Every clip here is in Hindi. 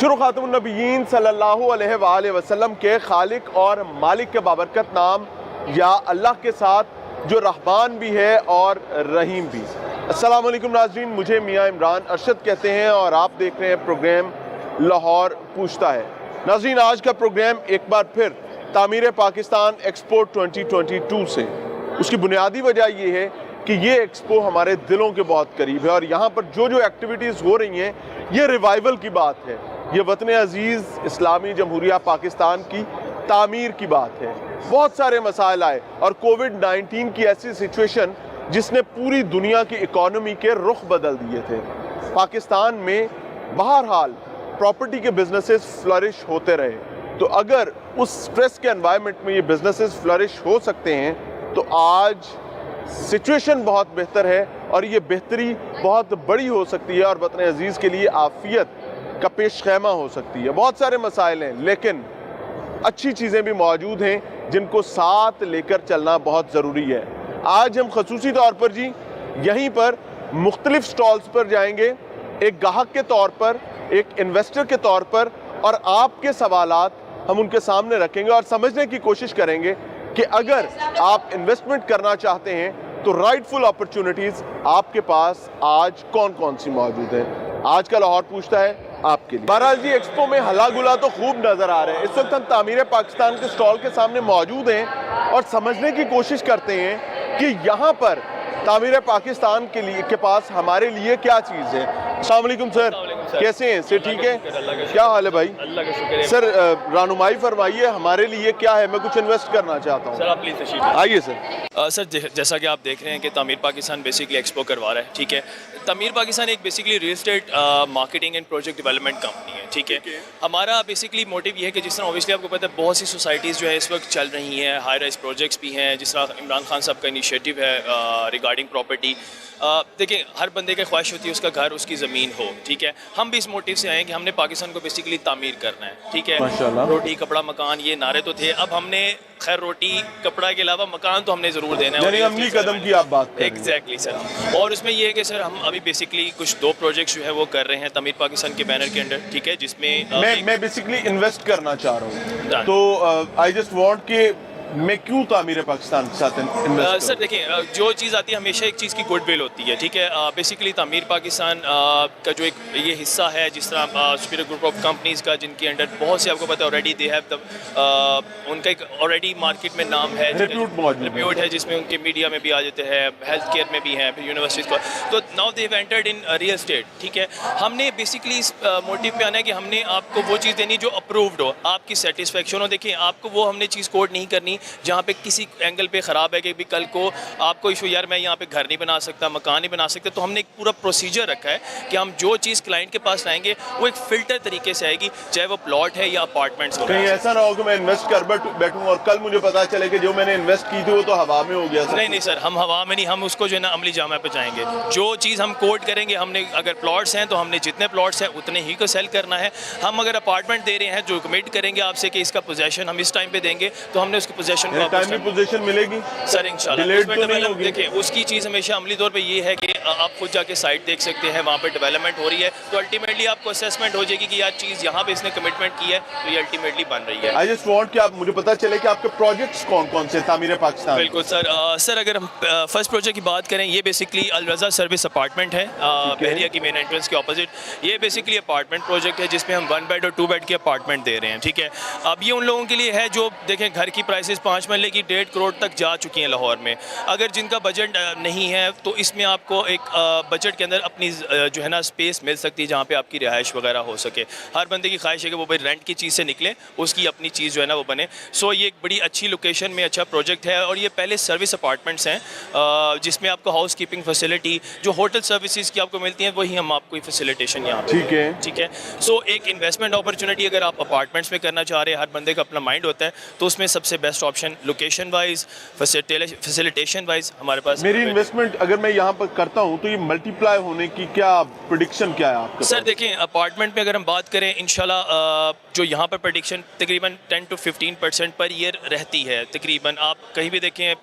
शुरू खातमुन नबीयीन सल्लल्लाहु अलैहि वसल्लम के खालिक और मालिक के बाबरकत नाम या अल्लाह के साथ जो रहमान भी है और रहीम भी। अस्सलाम वालेकुम नाज़रीन, मुझे मियाँ इमरान अरशद कहते हैं और आप देख रहे हैं प्रोग्राम लाहौर पूछता है। नाज़रीन, आज का प्रोग्राम एक बार फिर तामीर पाकिस्तान एक्सपो 2022 से। उसकी बुनियादी वजह ये है कि ये एक्सपो हमारे दिलों के बहुत करीब है और यहाँ पर जो जो एक्टिविटीज़ हो रही हैं ये रिवाइवल की बात है। ये वतन अजीज़ इस्लामी जमहूरिया पाकिस्तान की तामीर की बात है। बहुत सारे मसाइल आए और कोविड-19 की ऐसी सिचुएशन जिसने पूरी दुनिया की इकॉनमी के रुख बदल दिए थे। पाकिस्तान में बहरहाल प्रॉपर्टी के बिजनेसेस फ्लरिश होते रहे, तो अगर उस स्ट्रेस के एनवायरनमेंट में ये बिजनेसेस फ्लरिश हो सकते हैं तो आज सिचुएशन बहुत बेहतर है और ये बेहतरी बहुत बड़ी हो सकती है और वतन अजीज़ के लिए आफियत का पेश खैमा हो सकती है। बहुत सारे मसाइल हैं लेकिन अच्छी चीज़ें भी मौजूद हैं जिनको साथ लेकर चलना बहुत ज़रूरी है। आज हम खसूसी तौर पर जी यहीं पर मुख्तलिफ स्टॉल्स पर जाएंगे, एक गाहक के तौर पर, एक इन्वेस्टर के तौर पर, और आपके सवालात हम उनके सामने रखेंगे और समझने की कोशिश करेंगे कि अगर आप इन्वेस्टमेंट करना चाहते हैं तो राइटफुल अपॉर्चुनिटीज़ आपके पास आज कौन कौन सी मौजूद है। आज का लाहौर पूछता है आपके लिए। बहरहाल जी, एक्सपो में हला गुला तो खूब नज़र आ रहे हैं। इस वक्त हम तामीर पाकिस्तान के स्टॉल के सामने मौजूद हैं और समझने की कोशिश करते हैं कि यहाँ पर तामीर पाकिस्तान के पास हमारे लिए क्या चीज़ है। अस्सलाम वालेकुम सर, कैसे हैं? सर ठीक है, क्या हाल है भाई? अल्लाह का शुक्र है। सर रहनुमाई फरमाइए हमारे लिए क्या है, मैं कुछ इन्वेस्ट करना चाहता हूँ। सर आप प्लीज़ तशरीफ आइए सर। सर जैसा कि आप देख रहे हैं कि तामीर पाकिस्तान बेसिकली एक्सपो करवा रहा है, ठीक है। तामीर पाकिस्तान एक basically real estate marketing and project development company है, ठीक है। हमारा बेसिकली मोटिव ये है कि जिस तरह ऑब्वियसली आपको पता है बहुत सी सोसाइटीज़ जो है इस वक्त चल रही हैं, हाई राइज प्रोजेक्ट्स भी हैं, जिस तरह इमरान खान साहब का इनिशिएटिव है रिगार्डिंग प्रॉपर्टी। देखिए, हर बंदे की ख्वाहिश होती है उसका घर, उसकी ज़मीन हो, ठीक है। हम भी इस मोटिव से आए हैं कि हमने पाकिस्तान को बेसिकली तामीर करना है, ठीक है। माशाल्लाह। रोटी कपड़ा मकान ये नारे तो थे, अब हमने खैर रोटी कपड़ा के अलावा मकान तो हमने ज़रूर देना है। यानी अमली कदम की आप बात कर रहे हैं। Exactly sir. और उसमें ये है कि सर हम अभी बेसिकली कुछ 2 प्रोजेक्ट्स जो है वो कर रहे हैं तामीर पाकिस्तान के बैनर के अंडर, ठीक है, जिसमें मैं बेसिकली इन्वेस्ट करना चाह रहा हूँ, तो आई जस्ट वांट कि मैं क्यों तामीर पाकिस्तान के साथ इन्वेस्ट सर देखिए, जो चीज़ आती है हमेशा एक चीज़ की गुडविल होती है, ठीक है। बेसिकली तामीर पाकिस्तान का जो एक ये हिस्सा है, जिस तरह सुपीरियर ग्रुप ऑफ कंपनीज़ का जिनके अंडर बहुत से आपको पता है ऑलरेडी दे हैव उनका एक ऑलरेडी मार्केट में नाम है, रिप्यूट है, जिसमें उनके मीडिया में भी आ जाते हैं, हेल्थ केयर में भी हैं, फिर यूनिवर्सिटीज़ को। तो now they have entered in real estate, ठीक है। हमने बेसिकली इस मोटिव पे आना है कि हमने आपको वो चीज़ देनी जो अप्रूव्ड हो, आपकी सेटिस्फेक्शन हो। देखिए, आपको वो हमने चीज़ कोड नहीं करनी जहाँ पे किसी एंगल पे ख़राब है कि भी कल को आपको इशू यार मैं यहाँ पे घर नहीं बना सकता, मकान नहीं बना सकता। तो हमने एक पूरा प्रोसीजर रखा है कि हम जो चीज़ क्लाइंट के पास लाएंगे वो एक फ़िल्टर तरीके से आएगी, चाहे वो प्लॉट है या अपार्टमेंट्स। कहीं ऐसा ना हो कि मैं इन्वेस्ट कर बैठूँ और कल मुझे पता चले कि जो मैंने इन्वेस्ट की थी वो तो हवा में हो गया। नहीं सर, हम हवा में नहीं, हम उसको जो है ना अमली जामा पे जाएंगे। जो चीज़ हम कोड करेंगे, हमने अगर प्लॉट्स हैं तो हमने जितने प्लॉट्स हैं उतने ही को सेल करना है। हम अगर अपार्टमेंट दे रहे हैं, जो कमिट करेंगे आपसे कि इसका पोजेसन हम इस टाइम पे देंगे, तो हमने उसकी पोजेसन को टाइम में पोजीशन मिलेगी सर इंशाल्लाह। देखिए, उसकी चीज़ हमेशा अमली तौर पे ये है कि आप खुद जाके साइट देख सकते हैं, वहाँ पे डेवलपमेंट हो रही है, तो अल्टीमेटली आपको असेसमेंट हो जाएगी कि यार चीज़ यहाँ पे इसने कमिटमेंट की है तो ये अल्टीमेटली बन रही है। आई जस्ट वांट कि आप मुझे पता चले कि आपके प्रोजेक्ट्स कौन कौन से तामीर पाकिस्तान। बिल्कुल सर। सर अगर हम फर्स्ट प्रोजेक्ट की बात करें, ये बेसिकली अल रज़ा सर्विस अपार्टमेंट है बहरिया की मेन एंट्रेंस के ऑपोजिट। ये बेसिकली अपार्टमेंट प्रोजेक्ट है जिसमें हम 1 बेड और 2 बेड के अपार्टमेंट दे रहे हैं, ठीक है। अब ये उन लोगों के लिए है जो देखें घर की प्राइसेस 5 मरले की 1.5 करोड़ तक जा चुकी हैं लाहौर में। अगर जिनका बजट नहीं है तो इसमें आपको एक बजट के अंदर अपनी जो है ना स्पेस मिल सकती है जहाँ पे आपकी रिहाइश वगैरह हो सके। हर बंदे की ख्वाहिश है कि वो भाई रेंट की चीज़ से निकले, उसकी अपनी चीज़ जो है ना वो बने। सो ये एक बड़ी अच्छी लोकेशन में अच्छा प्रोजेक्ट है और ये पहले सर्विस अपार्टमेंट्स हैं जिसमें आपको हाउस कीपिंग फैसिलिटी जो होटल सर्विसेज की आपको मिलती हैं वही हम आपको फैसिलिटेशन यहाँ पे, ठीक है। सो एक इन्वेस्टमेंट अपॉर्चुनिटी अगर आप अपार्टमेंट्स में करना चाह रहे हैं, हर बंदे का अपना माइंड होता है, तो उसमें सबसे best option location wise, facilitation wise हमारे पास। मेरी इन्वेस्टमेंट अगर मैं यहाँ पर करता हूँ तो ये मल्टीप्लाई होने की क्या प्रेडिक्शन क्या है आपका? सर देखिए, अपार्टमेंट में अगर हम बात करें इंशाल्लाह जो यहाँ पर प्रेडिक्शन तकरीबन 10 to 15% पर ईयर रहती है तकरीबन। आप कहीं भी देखें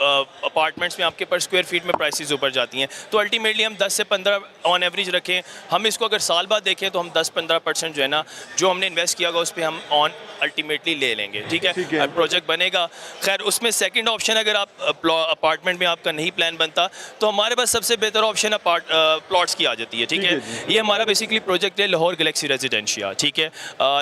अपार्टमेंट्स में आपके पर स्क्वायर फीट में प्राइसेस ऊपर जाती हैं। तो अल्टीमेटली हम 10 से 15 ऑन एवरेज रखें, हम इसको अगर साल बाद देखें तो हम 10-15% जो है ना जो हमने इन्वेस्ट किया होगा उस पर हम ऑन अल्टीमेटली ले लेंगे। ठीक है, प्रोजेक्ट बनेगा। खैर उसमें सेकंड ऑप्शन अगर आप अपार्टमेंट में आपका नहीं प्लान बनता तो हमारे पास सबसे बेहतर ऑप्शन प्लॉट्स की आ जाती है। ठीक है, ये हमारा बेसिकली प्रोजेक्ट है लाहौर गैलेक्सी रेजिडेंशिया। ठीक है,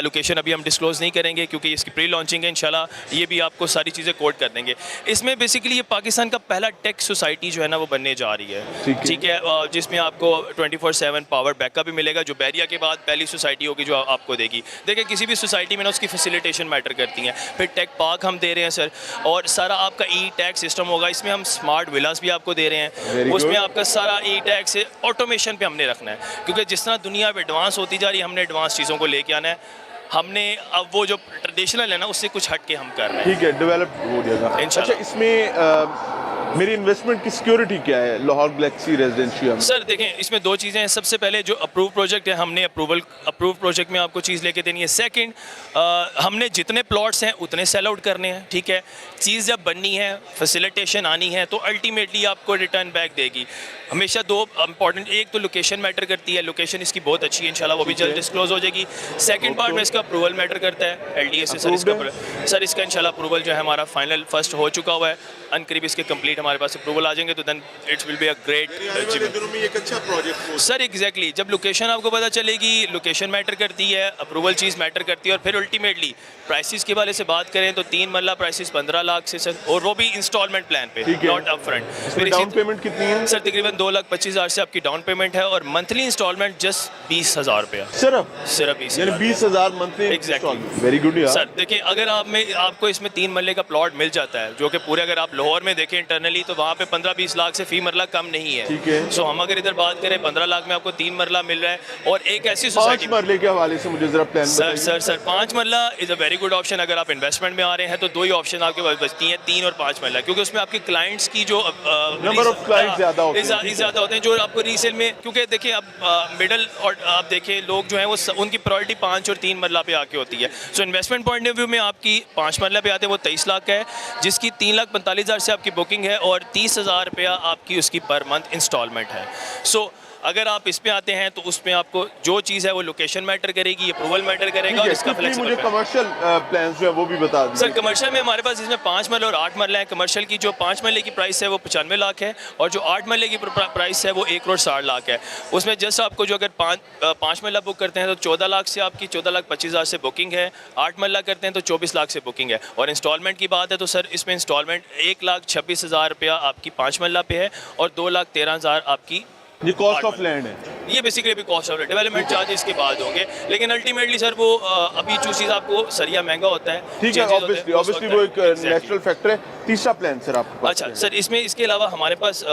लोकेशन अभी हम डिस्क्लोज नहीं करेंगे क्योंकि इसकी प्री लॉन्चिंग है, इंशाल्लाह ये भी आपको सारी चीज़ें कोट कर देंगे। इसमें बेसिकली ये पाकिस्तान का पहला टेक सोसाइटी जो है ना वो बनने जा रही है। ठीक है, जिसमें आपको 24/7 पावर बैकअप भी मिलेगा, जो बैरिया के बाद पहली सोसाइटी होगी जो आपको देगी। देखिए किसी भी सोसाइटी में ना उसकी फैसिलिटेशन मैटर करती हैं। फिर टेक पार्क हम दे रहे हैं सर, और सारा आपका ई टैक्स सिस्टम होगा। इसमें हम स्मार्ट विलास भी आपको दे रहे हैं, उसमें आपका सारा ई टैक्स ऑटोमेशन पे हमने रखना है, क्योंकि जिस तरह दुनिया अब एडवांस होती जा रही है हमने एडवांस चीज़ों को लेके आना है। हमने अब वो जो ट्रेडिशनल है ना उससे कुछ हट के हम कर रहे हैं। ठीक है, डेवलप हो जाएगा। अच्छा, इसमें मेरी इन्वेस्टमेंट की सिक्योरिटी क्या है लाहौर गैलेक्सी रेजिडेंशिया में? सर देखें इसमें दो चीज़ें हैं। सबसे पहले जो अप्रूव प्रोजेक्ट है हमने अप्रूव प्रोजेक्ट में आपको चीज़ लेके देनी है। सेकंड, हमने जितने प्लॉट्स हैं उतने सेल आउट करने हैं। ठीक है, चीज़ जब बननी है, फैसिलिटेशन आनी है तो अल्टीमेटली आपको रिटर्न बैक देगी। हमेशा दो इंपॉर्टेंट, एक तो लोकेशन मैटर करती है, लोकेशन इसकी बहुत अच्छी है, इंशाल्लाह वो भी जल्द डिस्क्लोज हो जाएगी। सेकंड पार्ट में इसका अप्रूवल मैटर करता है, LDA से सर इसका इंशाल्लाह अप्रूवल जो है हमारा फाइनल फर्स्ट हो चुका हुआ है। अनकरीब इसके कंप्लीट हमारे पास अप्रूवल आ जाएंगे तो then it's will be a great एक अच्छा प्रोजेक्ट हो। सर। एग्जैक्टली, जब लोकेशन आपको पता चलेगी, लोकेशन मैटर करती है, अप्रूवल चीज़ मैटर करती है, और फिर अल्टीमेटली प्राइसेस के वाले से बात करें तो 3 मरला प्राइसेस 15 लाख से सर, और वो भी इंस्टॉलमेंट प्लान पे, नॉट अप फ्रंट। फिर डाउन पेमेंट कितनी है सर? तकरीबन 2,25,000 से आपकी डाउन पेमेंट है, और मंथली इंस्टॉलमेंट जस्ट 20,000 रुपया सिर्फ 20,000 मंथली। एग्जैक्टली, वेरी गुड यार। सर देखिए अगर आपको इसमें 3 मरले का प्लॉट मिल जाता है, जो कि पूरे अगर आप लाहौर में देखें इंटरनली तो वहाँ पे 15-20 लाख से फी मरला कम नहीं है। ठीक है, सो हम अगर इधर बात करें 15 लाख में आपको 3 मरला मिल रहा है, और एक ऐसी सोसाइटी 5 मरले के हवाले से मुझे जरा प्लान सर 5 मरला is a very good option. अगर आप इन्वेस्टमेंट में आ रहे हैं तो दो ही ऑप्शन आपके पास बचती हैं, 3 और 5 मरला, क्योंकि उसमें आपके क्लाइंट्स की जो नंबर ऑफ क्लाइंट ज़्यादा होते हैं जो आपको रीसेल में, क्योंकि देखिए अब मिडल और आप देखें लोग जो हैं वो उनकी प्रायोरिटी 5 और 3 मरला पे आके होती है। So investment point of view में आपकी 5 मरला पे आते हैं वो 23 लाख का है, जिसकी 3,45,000 से आपकी बुकिंग है, और 30,000 रुपया आपकी उसकी पर मंथ इंस्टॉलमेंट है। सो अगर आप इस पे आते हैं तो उसमें आपको जो चीज़ है वो लोकेशन मैटर करेगी, अप्रूवल मैटर करेगा, और इसका मुझे कमर्शियल प्लान्स जो है वो भी बता दीजिए। सर कमर्शियल में हमारे पास इसमें 5 मरले और 8 मरले हैं। कमर्शियल की जो 5 मरले की प्राइस है वो 95 लाख है, और जो 8 मरले की प्राइस है वो 1,60,00,000 है। उसमें जस्ट आपको जो अगर 5 मरला बुक करते हैं तो 14 लाख से आपकी 14,25,000 से बुकिंग है, 8 मरला करते हैं तो 24 लाख से बुकिंग है। और इंस्टॉलमेंट की बात है तो सर इसमें इंस्टॉलमेंट 1,26,000 रुपया आपकी 5 मरला पे है, और 2,13,000 आपकी ये कॉस्ट ऑफ लैंड है। ये बेसिकली अभी कॉस्ट ऑफ डेवलपमेंट चार्जेस के बाद होंगे, लेकिन अल्टीमेटली सर वो अभी जो चीज़ आपको सरिया महंगा होता है। ठीक है, ऑब्वियसली वो एक नेचुरल फैक्टर है। तीसरा प्लान सर आपके पास? अच्छा सर, इसमें इसके अलावा हमारे पास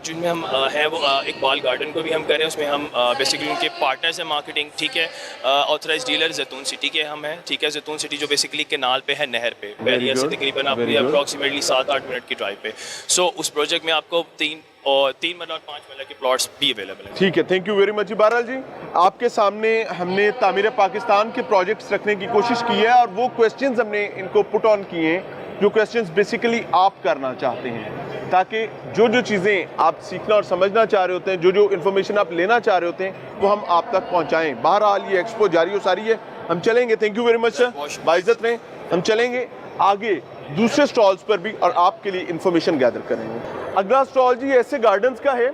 जिनमें हम हैं वो इकबाल गार्डन को भी हम करें, उसमें हम बेसिकली उनके पार्टनर्स हैं मार्केटिंग। ठीक है, ऑथराइज डीलर जैतून सिटी के हम हैं। ठीक है, जैतून सिटी जो बेसिकली केनाल पे है, नहर पे, बैरिया से तकरीबन आपको अप्रॉक्सीमेटली 7-8 मिनट की ड्राइव पे। सो उस प्रोजेक्ट में आपको 3 मरला और 5 मरला के प्लॉट्स भी अवेलेबल हैं। ठीक है, थैंक यू वेरी मच। बहरहाल जी, आपके सामने हमने तामीर पाकिस्तान के प्रोजेक्ट्स रखने की कोशिश की है, और वो क्वेश्चंस हमने इनको पुट ऑन किए हैं जो क्वेश्चंस बेसिकली आप करना चाहते हैं, ताकि जो जो चीज़ें आप सीखना और समझना चाह रहे होते हैं, जो जो इन्फॉर्मेशन आप लेना चाह रहे होते हैं, वो हम आप तक पहुँचाएँ। बहरहाल ये एक्सपो जारी हो सारी है, हम चलेंगे। Thank you very much sir, बाइज्जत रहें। हम चलेंगे आगे दूसरे स्टॉल्स पर भी और आपके लिए इंफॉर्मेशन गैदर करेंगे। अगला स्टॉल जी ऐसे गार्डन्स का है,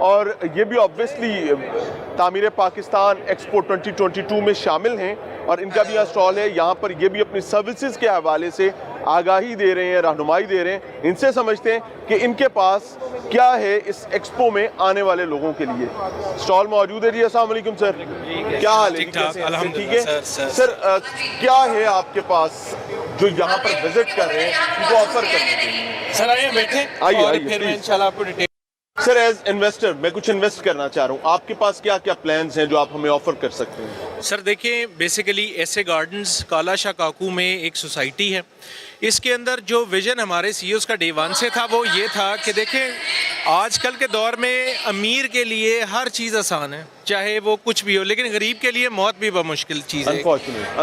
और ये भी ऑब्वियसली तामीर पाकिस्तान एक्सपो 2022 में शामिल हैं, और इनका भी यहाँ स्टॉल है। यहाँ पर ये भी अपनी सर्विसेज के हवाले से आगाही दे रहे हैं, रहनुमाई दे रहे हैं। इनसे समझते हैं कि इनके पास क्या है इस एक्सपो में आने वाले लोगों के लिए। स्टॉल मौजूद है जी। अस्सलाम वालेकुम सर, क्या हाल है? ठीक है सर, क्या है आपके पास जो यहाँ पर विजिट कर रहे हैं उनको ऑफर करने के लिए? सर आइए बैठे, आइए फिर मैं इंशाल्लाह आपको डिटेल। सर एज इन्वेस्टर मैं कुछ इन्वेस्ट करना चाह रहा हूँ, आपके पास क्या क्या प्लान्स हैं जो आप हमें ऑफर कर सकते हैं? सर देखिए, बेसिकली ऐसे गार्डन्स काला शाह काकू में एक सोसाइटी है। इसके अंदर जो विजन हमारे सीईओ का डे 1 से था वो ये था कि देखें आजकल के दौर में अमीर के लिए हर चीज़ आसान है, चाहे वो कुछ भी हो, लेकिन गरीब के लिए मौत भी बहुत मुश्किल चीज़ है।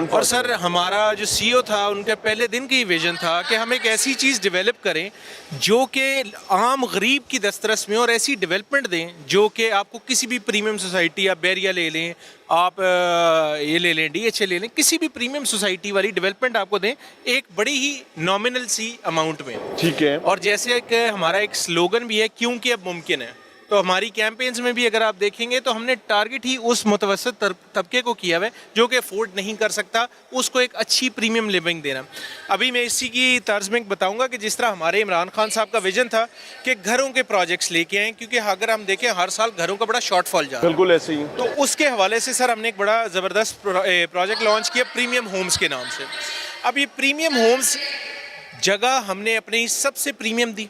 और सर हमारा जो CEO था, उनके पहले दिन की विजन था कि हम एक ऐसी चीज़ डेवलप करें जो कि आम गरीब की दस्तरस में, और ऐसी डेवलपमेंट दें जो कि आपको किसी भी प्रीमियम सोसाइटी, आप बैरिया ले लें, आप ये ले लें, DHA ले लें, किसी भी प्रीमियम सोसाइटी वाली डेवलपमेंट आपको दें एक बड़ी ही नॉमिनल सी अमाउंट में। ठीक है। और जैसे कि हमारा एक स्लोगन भी है, क्योंकि अब मुमकिन है, तो हमारी कैंपेन्स में भी अगर आप देखेंगे तो हमने टारगेट ही उस मुतवसत तबके को किया हुआ है जो कि अफोर्ड नहीं कर सकता, उसको एक अच्छी प्रीमियम लिविंग देना। अभी मैं इसी की तर्ज में बताऊंगा कि जिस तरह हमारे इमरान खान साहब का विजन था कि घरों के प्रोजेक्ट्स लेके आए, क्योंकि अगर हम देखें हर साल घरों का बड़ा शॉर्टफॉल जा रहा है। बिल्कुल ऐसे ही। तो उसके हवाले से सर हमने एक बड़ा ज़बरदस्त प्रोजेक्ट लॉन्च किया प्रीमियम होम्स के नाम से। अब ये प्रीमियम होम्स जगह हमने अपनी सबसे प्रीमियम दी,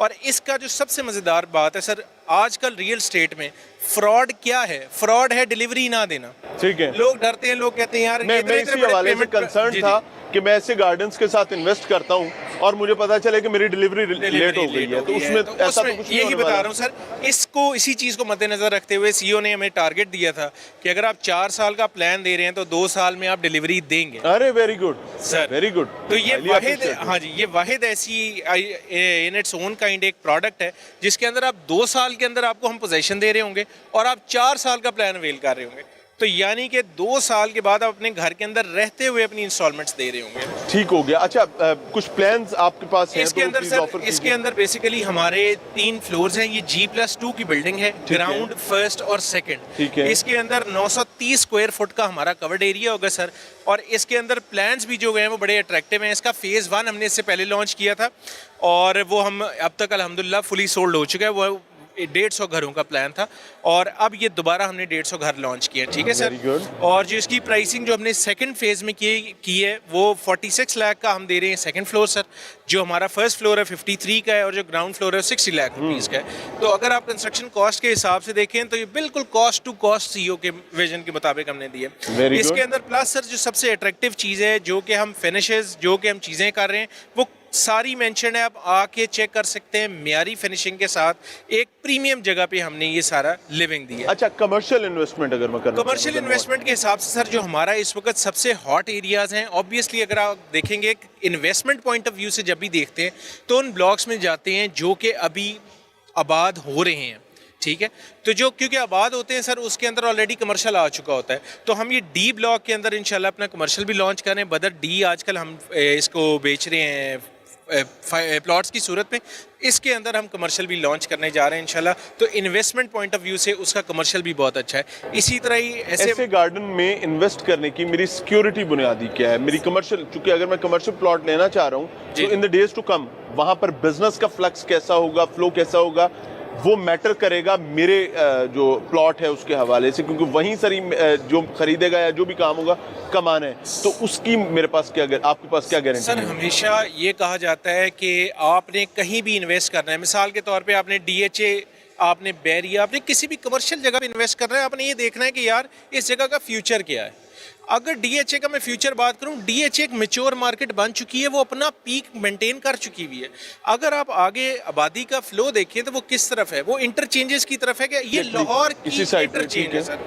और इसका जो सबसे मज़ेदार बात है सर, आजकल रियल स्टेट में फ्रॉड क्या है? फ्रॉड है डिलीवरी ना देना। ठीक है। लोग डरते हैं, लोग कहते हैं यार मैं इसी हवाले से कंसर्न था कि मैं ऐसे गार्डन्स के साथ इन्वेस्ट करता हूं और मुझे पता चले कि मेरी डिलीवरी लेट हो गई है, तो उसमें ऐसा तो कुछ नहीं यही बता रहा हूँ सर। इसको इसी चीज़ को मद्देनजर रखते हुए CEO ने हमें टारगेट दिया था कि अगर आप 4 साल का प्लान दे रहे हैं तो 2 साल में आप डिलीवरी देंगे। अरे very good sir, very good. तो ये वाहिद, हाँ जी, ये वाहिद ऐसी इन इट्स ओन काइंड एक प्रोडक्ट है जिसके अंदर आप 2 साल के अंदर आपको हम पोजेशन दे रहे होंगे और आप 4 साल का प्लान अवेल कर रहे होंगे। तो यानी कि 2 साल के बाद आप अपने घर के अंदर रहते हुए अपनी इंस्टॉलमेंट्स दे रहे होंगे। ठीक हो गया। अच्छा, कुछ प्लान्स आपके पास हैं? इसके अंदर सर, इसके अंदर बेसिकली हमारे 3 फ्लोर्स हैं। ये G+2 की बिल्डिंग है, ग्राउंड, फर्स्ट और सेकंड। ठीक है। इसके अंदर 930 स्क्वायर फुट का हमारा कवर्ड एरिया होगा सर, और इसके अंदर प्लान्स भी जो गए हैं वो बड़े अट्रैक्टिव हैं। इसका फेज़ 1 हमने इससे पहले लॉन्च किया था और वो हम अब तक अल्हम्दुलिल्लाह फुली सोल्ड हो चुका है। वो 150 घरों का प्लान था और अब ये दोबारा हमने 150 घर लॉन्च किए। ठीक है सर। और जो इसकी प्राइसिंग जो हमने सेकंड फेज में की है वो 46 लाख का हम दे रहे हैं सेकंड फ्लोर सर। जो हमारा फर्स्ट फ्लोर है 53 का है और जो ग्राउंड फ्लोर है 60 लाख रुपीज़ का है। तो अगर आप कंस्ट्रक्शन कॉस्ट के हिसाब से देखें तो ये बिल्कुल कॉस्ट टू कॉस्ट CEO के विजन के मुताबिक हमने दिए। इसके अंदर प्लस सर जो सबसे अट्रैक्टिव चीज़ है, जो कि हम फिनिशेस, जो कि हम चीज़ें कर रहे हैं वो सारी मेंशन है, आप आके चेक कर सकते हैं। मियारी फिनिशिंग के साथ एक प्रीमियम जगह पे हमने ये सारा लिविंग दिया। अच्छा, कमर्शियल इन्वेस्टमेंट अगर मैं करूं, कमर्शियल इन्वेस्टमेंट के हिसाब से सर जो हमारा इस वक्त सबसे हॉट एरियाज हैं, ऑब्वियसली अगर आप देखेंगे इन्वेस्टमेंट पॉइंट ऑफ व्यू से जब भी देखते हैं तो उन ब्लॉक्स में जाते हैं जो कि अभी आबाद हो रहे हैं। ठीक है, तो जो क्योंकि आबाद होते हैं सर उसके अंदर ऑलरेडी कमर्शियल आ चुका होता है, तो हम ये D ब्लॉक के अंदर इंशाल्लाह अपना कमर्शियल भी लॉन्च कर रहे हैं। बदर D आजकल हम इसको बेच रहे हैं प्लॉट्स की सूरत में। इसके अंदर हम कमर्शियल भी लॉन्च करने जा रहे हैं इंशाल्लाह। तो इन्वेस्टमेंट पॉइंट ऑफ व्यू से उसका कमर्शियल भी बहुत अच्छा है। इसी तरह ही ऐसे गार्डन में इन्वेस्ट करने की मेरी सिक्योरिटी बुनियादी क्या है? मेरी कमर्शियल, चूंकि अगर मैं कमर्शियल प्लॉट लेना चाह रहा हूँ तो in the days to come वहाँ पर बिजनेस का फ्लक्स कैसा होगा, फ्लो कैसा होगा, वो मैटर करेगा मेरे जो प्लॉट है उसके हवाले से, क्योंकि वहीं सर जो खरीदेगा या जो भी काम होगा कमाना है। तो उसकी मेरे पास क्या, आपके पास क्या गारंटी सर? हमेशा ये कहा जाता है कि आपने कहीं भी इन्वेस्ट करना है, मिसाल के तौर पे आपने DHA, आपने बैरिया, आपने किसी भी कमर्शियल जगह पे इन्वेस्ट करना है, आपने ये देखना है कि यार इस जगह का फ्यूचर क्या है। अगर DHA का मैं फ्यूचर बात करूं, DHA एक मैच्योर मार्केट बन चुकी है, वो अपना पीक मेंटेन कर चुकी हुई है। अगर आप आगे आबादी का फ्लो देखें तो वो किस तरफ है, वो इंटरचेंजेस की तरफ है कि ये लाहौर की इंटरचेंज है सर,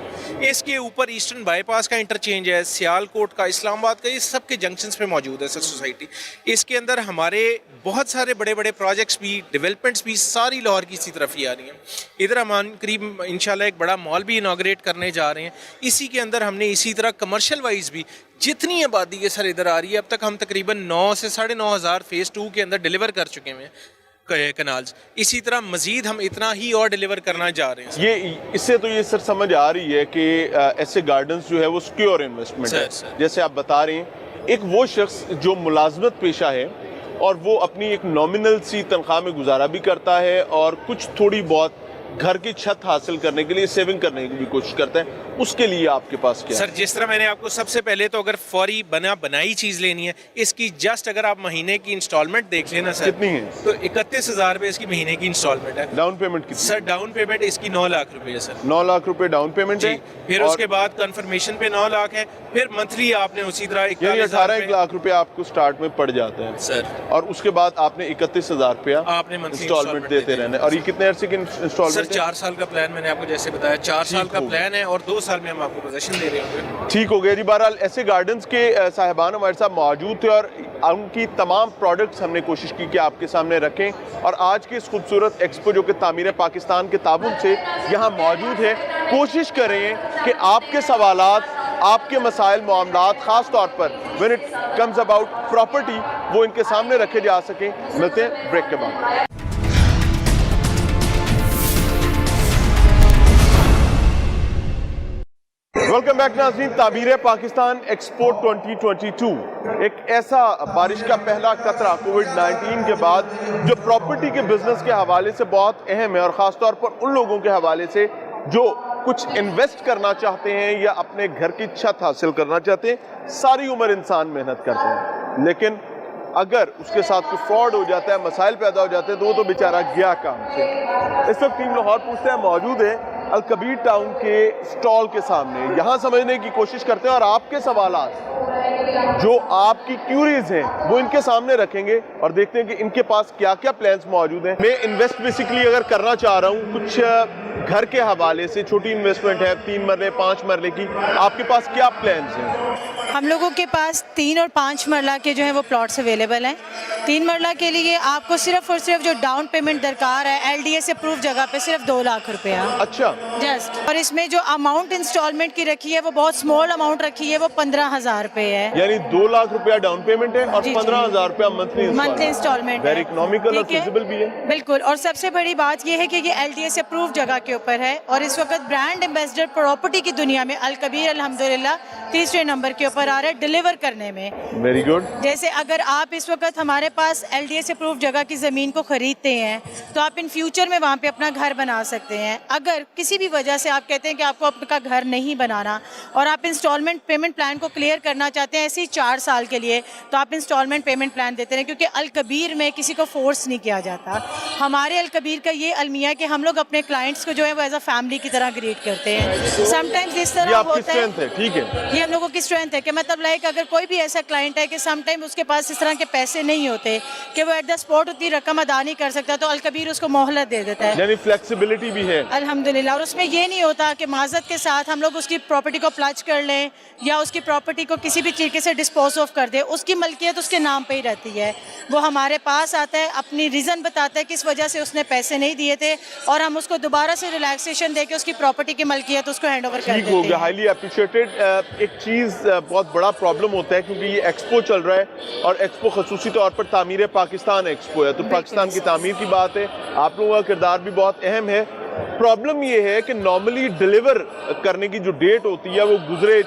इसके ऊपर ईस्टर्न बाईपास का इंटरचेंज है, सियालकोट का, इस्लामाबाद का, ये सब के जंक्शंस पे मौजूद है सर सोसाइटी। इसके अंदर हमारे बहुत सारे बड़े बड़े प्रोजेक्ट्स भी, डेवलपमेंट्स भी सारी लाहौर की इसी तरफ ही आ रही हैं। इधर हम करीब इंशाल्लाह एक बड़ा मॉल भी इनाग्रेट करने जा रहे हैं। इसी के अंदर हमने इसी तरह कमर्शियल वाइज भी जितनी आबादी है सर इधर आ रही है, अब तक हम तकरीबन 9 से 9,500 फेज 2 के अंदर डिलीवर कर चुके हैं कनाल्स। इसी तरह मजीद हम इतना ही और डिलीवर करना जा रहे हैं। ये इससे तो ये सर समझ आ रही है कि ऐसे गार्डन्स जो है वो सिक्योर इन्वेस्टमेंट है। जैसे आप बता रहे हैं, एक वो शख्स जो मुलाजमत पेशा है और वो अपनी एक नॉमिनल सी तनख्वाह में गुजारा भी करता है और कुछ थोड़ी बहुत घर की छत हासिल करने के लिए सेविंग करने की भी कोशिश करते हैं, उसके लिए आपके पास क्या सर? जिस तरह मैंने आपको सबसे पहले तो अगर फौरी बनाई चीज़ लेनी है, इसकी जस्ट अगर आप महीने की इंस्टॉलमेंट देख लेना सर, कितनी है? तो 31,000 रुपये इसकी महीने की इंस्टॉलमेंट है। डाउन पेमेंट कितनी सर? डाउन पेमेंट इसकी 9 लाख रुपए है सर। 9 लाख रुपए डाउन पेमेंट है। फिर उसके बाद कंफर्मेशन पे 9 लाख है, फिर मंथली आपने उसी तरह 18 लाख रुपए आपको स्टार्ट में पड़ जाते हैं सर, और उसके बाद आपने 31,000 रुपया आपने इंस्टॉलमेंट देते रहना है। और ये कितने अर्से की इंस्टॉलमेंट? इन्वेस्टमेंट 4 साल का प्लान मैंने आपको जैसे बताया, 4 साल का प्लान है और 2 साल में हम आपको पोजीशन दे रहे होंगे। ठीक हो गया जी। बहरहाल ऐसे गार्डन्स के साहिबान हमारे साथ मौजूद थे और उनकी तमाम प्रोडक्ट्स हमने कोशिश की कि आपके सामने रखें और आज के इस खूबसूरत एक्सपो जो कि तामीर पाकिस्तान के ताबुन से यहाँ मौजूद है, कोशिश करें कि आपके सवालात, आपके मसाइल मामलात ख़ास तौर पर when it comes about property वो इनके सामने रखे जा सकें। मिलते हैं ब्रेक के बाद। वेलकम बैक नाज़रीन। तामीर पाकिस्तान एक्सपो 2022 एक ऐसा बारिश का पहला कतरा कोविड-19 के बाद जो प्रॉपर्टी के बिजनेस के हवाले से बहुत अहम है और ख़ास तौर पर उन लोगों के हवाले से जो कुछ इन्वेस्ट करना चाहते हैं या अपने घर की छत हासिल करना चाहते हैं। सारी उम्र इंसान मेहनत करते हैं, लेकिन अगर उसके साथ कोई फ्रॉड हो जाता है, मसाइल पैदा हो जाते हैं, तो वो तो बेचारा गया काम से। इस वक्त टीम लाहौर पूछते हैं मौजूद है अलकबीर टाउन के स्टॉल के सामने। यहाँ समझने की कोशिश करते हैं और आपके सवालात जो आपकी क्यूरीज हैं वो इनके सामने रखेंगे और देखते हैं कि इनके पास क्या क्या प्लान्स मौजूद हैं। मैं इन्वेस्ट बेसिकली अगर करना चाह रहा हूँ कुछ घर के हवाले से, छोटी इन्वेस्टमेंट है 3 मरले 5 मरले की, आपके पास क्या प्लान्स हैं? हम लोगों के पास 3 और 5 मरला के जो है वो प्लॉट्स अवेलेबल हैं। 3 मरला के लिए आपको सिर्फ और सिर्फ जो डाउन पेमेंट दरकार है LDA अप्रूव जगह पे सिर्फ 2 लाख रुपया। अच्छा, जस्ट। और इसमें जो अमाउंट इंस्टॉलमेंट की रखी है वो बहुत स्मॉल अमाउंट रखी है, वो 15,000 रुपए है। यानी 2 लाख रुपया डाउन पेमेंट है और 15,000 रुपया मंथली इंस्टॉलमेंट। वेरी इकोनॉमिकल और फिजिबल भी है। बिल्कुल। और सबसे बड़ी बात ये है कि ये LDA अप्रूव जगह के ऊपर है और इस वक्त ब्रांड एम्बेसडर प्रॉपर्टी की दुनिया में अलकबीर अल्हम्दुलिल्लाह 3रे नंबर के ऊपर आ रहा है डिलीवर करने में। Very good. जैसे अगर आप इस वक्त हमारे पास LDA से अप्रूव जगह की ज़मीन को खरीदते हैं तो आप इन फ्यूचर में वहाँ पे अपना घर बना सकते हैं। अगर किसी भी वजह से आप कहते हैं कि आपको अपना घर नहीं बनाना और आप इंस्टॉलमेंट पेमेंट प्लान को क्लियर करना चाहते हैं ऐसे ही 4 साल के लिए, तो आप इंस्टॉलमेंट पेमेंट प्लान देते हैं, क्योंकि अलकबीर में किसी को फोर्स नहीं किया जाता। हमारे अलकबीर का ये अलमिया कि हम लोग अपने क्लाइंट्स को जो है वो एज अ फैमिली की तरह ग्रीट करते हैं। समटाइम्स इस तरह होता है, ठीक है, ये हम लोगों की स्ट्रेंथ है कि मतलब लाइक अगर कोई भी ऐसा क्लाइंट है कि समटाइम उसके पास इस तरह के पैसे नहीं होते कि वो एट द स्पॉट उतनी रकम अदा नहीं कर सकता, तो अलकबीर उसको मोहलत दे देता है। यानी फ्लेक्सिबिलिटी भी है अल्हम्दुलिल्लाह। और उसमें ये नहीं होता कि माजत के साथ हम लोग उसकी प्रॉपर्टी को प्लज कर लें या उसकी प्रॉपर्टी को किसी भी तरीके से डिस्पोज ऑफ कर दे। उसकी मलकियत उसके नाम पे ही रहती है। वो हमारे पास आता है, अपनी रीज़न बताता है किस वजह से उसने पैसे नहीं दिए थे और हम उसको दोबारा से रिलैक्सेशन दे के उसकी प्रॉपर्टी की मलकियत उसको हैंड ओवर कर देते हैं। Highly appreciated. एक चीज़ बहुत बड़ा प्रॉब्लम होता है क्योंकि ये एक्सपो चल रहा है और एक्सपो खसूसी तौर पर तामीर पाकिस्तान एक्सपो है, तो पाकिस्तान की तामीर की बात है, आप लोगों का किरदार भी बहुत अहम है। प्रॉब्लम ये है कि नॉर्मली डिलीवर करने की जो डेट होती है वो गुजरे